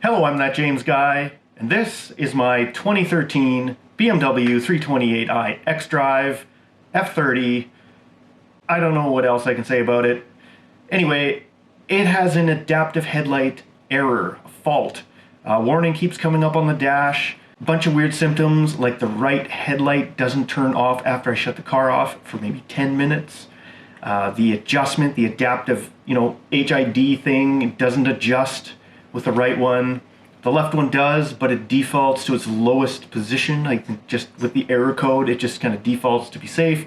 Hello, I'm that James guy, and this is my 2013 BMW 328i X-Drive F30. I don't know what else I can say about it. Anyway, it has an adaptive headlight error, a fault. Warning keeps coming up on the dash. A bunch of weird symptoms, like the right headlight doesn't turn off after I shut the car off for maybe 10 minutes. The adjustment, the adaptive, HID thing doesn't adjust with the right one. The left one does, but it defaults to its lowest position. Like, just with the error code, it just kind of defaults to be safe.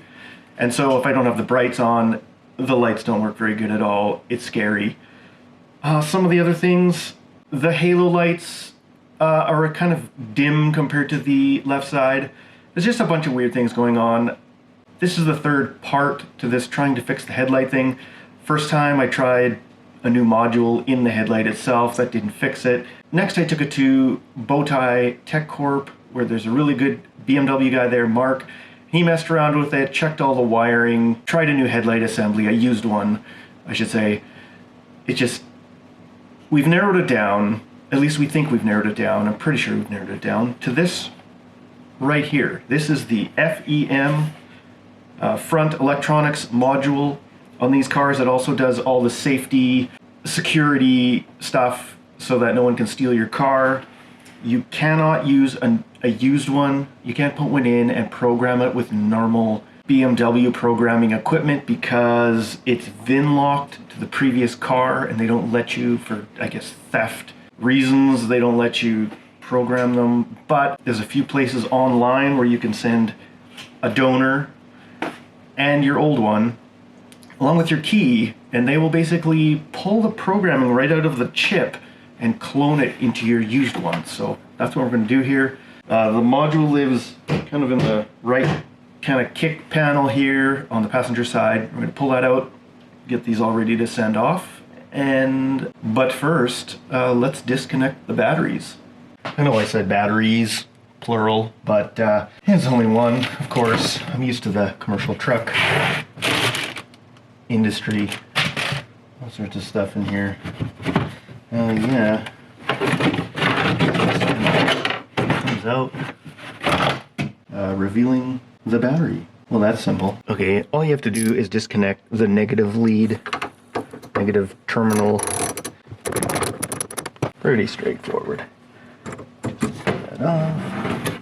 And so if I don't have the brights on, the lights don't work very good at all. It's scary. Some of the other things, the halo lights are kind of dim compared to the left side. There's just a bunch of weird things going on. This is the third part to this trying to fix the headlight thing. First time I tried a new module in the headlight itself. That didn't fix it. Next I took it to Bowtie Tech Corp, where there's a really good BMW guy there, Mark. He messed around with it, checked all the wiring, tried a new headlight assembly. I used one, I should say. We've narrowed it down. At least we think we've narrowed it down. I'm pretty sure we've narrowed it down to this right here. This is the FEM front electronics module on these cars. It also does all the safety, security stuff so that no one can steal your car. You cannot use a used one. You can't put one in and program it with normal BMW programming equipment because it's VIN locked to the previous car, and they don't let you, for I guess theft reasons, they don't let you program them. But there's a few places online where you can send a donor and your old one along with your key, and they will basically pull the programming right out of the chip and clone it into your used one. So that's what we're going to do here. The module lives kind of in the right kind of kick panel here on the passenger side. We're going to pull that out, get these all ready to send off. But first, let's disconnect the batteries. I know I said batteries, plural, but it's only one, of course. I'm used to the commercial truck industry. All sorts of stuff in here. Yeah. Comes out, revealing the battery. Well, that's simple. Okay, all you have to do is disconnect the negative lead, negative terminal. Pretty straightforward. Just take that off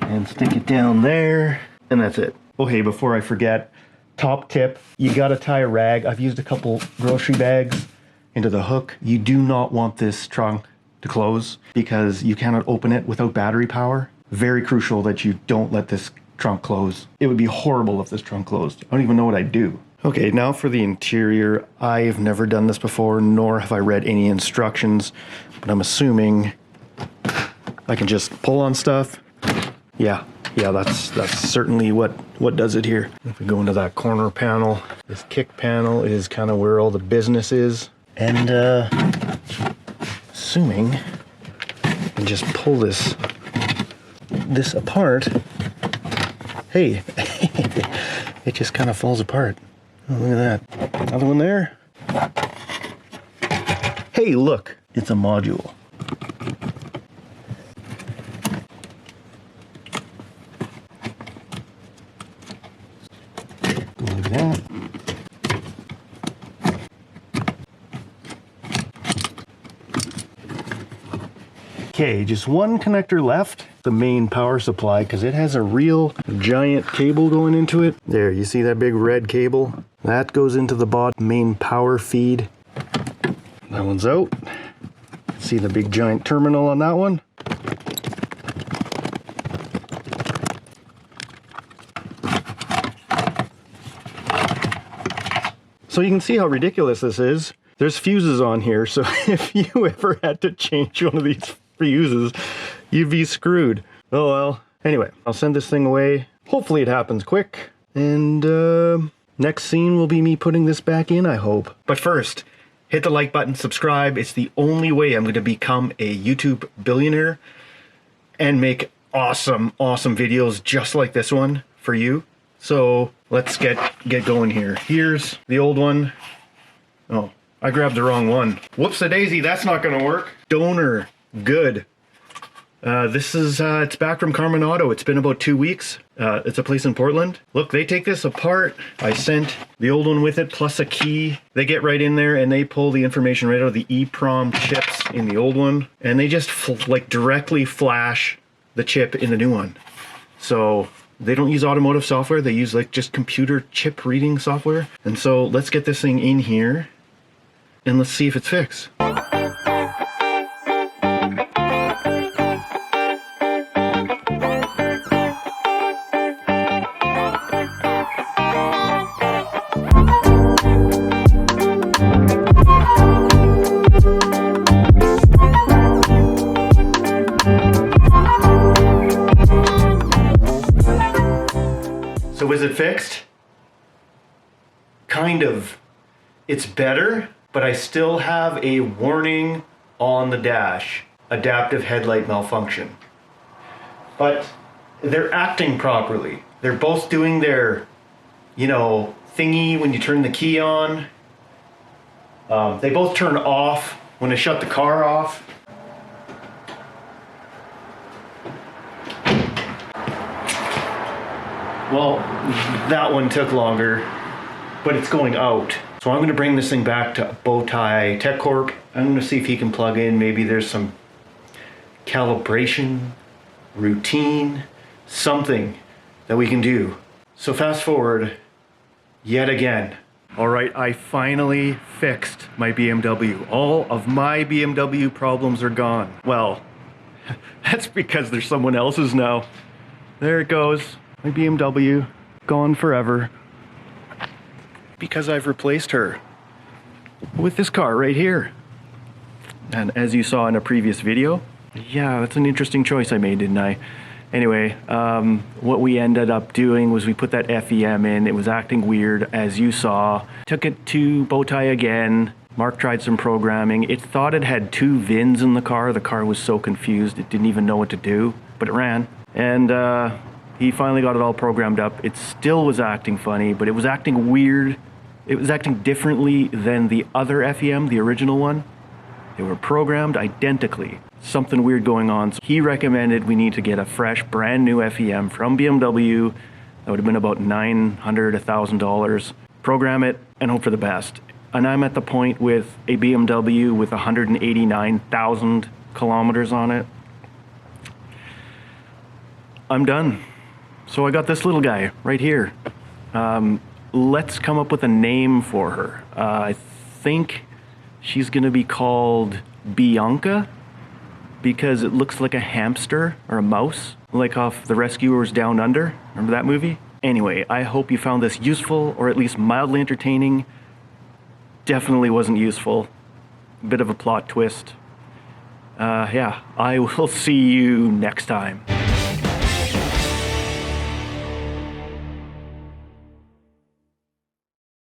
and stick it down there, and that's it. Okay, before I forget, top tip, you gotta tie a rag. I've used a couple grocery bags into the hook. You do not want this trunk to close because you cannot open it without battery power. Very crucial that you don't let this trunk close. It would be horrible if this trunk closed. I don't even know what I'd do. Okay, now for the interior. I've never done this before, nor have I read any instructions, but I'm assuming I can just pull on stuff. Yeah, that's certainly what does it here. If we go into that corner panel, this kick panel is kind of where all the business is. And assuming I can just pull this apart, hey, it just kind of falls apart. Oh, look at that. Another one there. Hey, look, it's a module. Like that. Okay, just one connector left, the main power supply, because it has a real giant cable going into it. There, you see that big red cable? That goes into the main power feed. That one's out. See the big giant terminal on that one? So you can see how ridiculous this is. There's fuses on here, so if you ever had to change one of these fuses, you'd be screwed. Oh well. Anyway, I'll send this thing away. Hopefully it happens quick. And next scene will be me putting this back in, I hope. But first, hit the like button, subscribe. It's the only way I'm going to become a YouTube billionaire and make awesome videos just like this one for you. So let's get going here. Here's the old one. Oh, I grabbed the wrong one. Whoops-a-daisy, that's not gonna work. stoner good. This is, it's back from Carmen Auto. It's been about 2 weeks. It's a place in Portland. Look, they take this apart. I sent the old one with it, plus a key. They get right in there and they pull the information right out of the EEPROM chips in the old one. And they just like directly flash the chip in the new one. So they don't use automotive software. They use like just computer chip reading software. And so let's get this thing in here and let's see if it's fixed. So is it fixed? Kind of. It's better, but I still have a warning on the dash. Adaptive headlight malfunction. But they're acting properly. They're both doing their, you know, thingy when you turn the key on. They both turn off when I shut the car off. Well, that one took longer, but it's going out. So I'm gonna bring this thing back to Bowtie Tech Corp. I'm gonna see if he can plug in. Maybe there's some calibration, routine, something that we can do. So fast forward yet again. All right, I finally fixed my BMW. All of my BMW problems are gone. Well, that's because there's someone else's now. There it goes. My BMW, gone forever. Because I've replaced her with this car right here. And as you saw in a previous video, yeah, that's an interesting choice I made, didn't I? Anyway, what we ended up doing was we put that FEM in. It was acting weird, as you saw. Took it to Bowtie again. Mark tried some programming. It thought it had 2 VINs in the car. The car was so confused, it didn't even know what to do, but it ran. And he finally got it all programmed up. It still was acting funny, but it was acting weird. It was acting differently than the other FEM, the original one. They were programmed identically. Something weird going on. So he recommended we need to get a fresh, brand new FEM from BMW. That would have been about $900, $1,000. Program it and hope for the best. And I'm at the point with a BMW with 189,000 kilometers on it. I'm done. So I got this little guy right here. Let's come up with a name for her. I think she's gonna be called Bianca because it looks like a hamster or a mouse, like off The Rescuers Down Under. Remember that movie? Anyway, I hope you found this useful or at least mildly entertaining. Definitely wasn't useful. Bit of a plot twist. Yeah, I will see you next time.